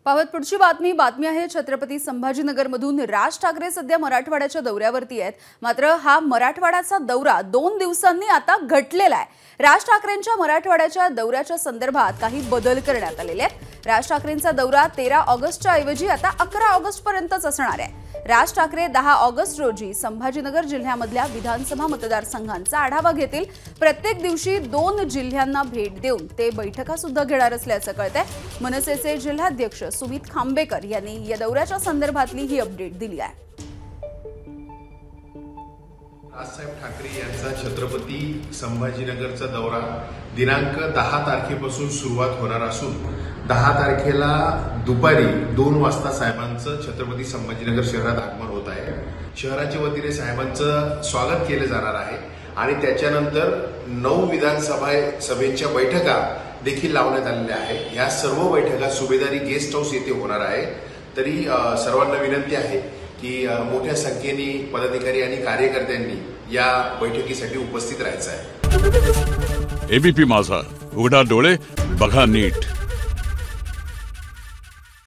पाहत पुढची बातमी आहे छत्रपती संभाजीनगरमधून राज ठाकरे सध्या मराठवाड्याच्या दौऱ्यावरती आहेत। मात्र हा मराठवाड्याचा दौरा 2 दिवसांनी आता घटलेला आहे। राज ठाकरेंच्या मराठवाड्याच्या दौऱ्याच्या संदर्भात काही बदल करण्यात आलेले आहेत। राज ठाकरेंचा दौरा 13 ऑगस्टच्या ऐवजी आता 11 ऑगस्ट पर्यंतच असणार आहे। राज ठाकरे 10 ऑगस्ट रोजी संभाजीनगर जिल्ह्यामधल्या विधानसभा मतदारसंघांचा आढावा घेतील। प्रत्येक दिवशी 2 जिल्ह्यांना भेट देऊन ते बैठका सुद्धा घेणार असल्याचं कळतंय। मनसेचे जिल्हाध्यक्ष सुमित खांबेकर यांनी या दौऱ्याच्या संदर्भातली ही अपडेट दिली आहे। राजसाहेब ठाकरे यांचा छत्रपती संभाजीनगरचा दौरा दिनांक 10 तारखेपासून सुरुवात होणार असून 10 तारखेला दुपारी 2 वाजता साहेबांचं छत्रपती संभाजीनगर शहरात आगमन होत आहे। शहराच्या वतीने साहेबांचं स्वागत केले जाणार आहे आणि त्याच्यानंतर 9 विधानसभा सभेच्या बैठका देखील लावण्यात आलेल्या आहेत। या सर्व बैठका सुभेदारी गेस्ट हाऊस येथे होणार आहे। तरी सर्वांना विनंती आहे की मोठ्या संख्येने पदाधिकारी आणि कार्यकर्त्यांनी या बैठकीसाठी उपस्थित राहायचं आहे। एबीपी माझा, उघडा डोळे बघा नीट।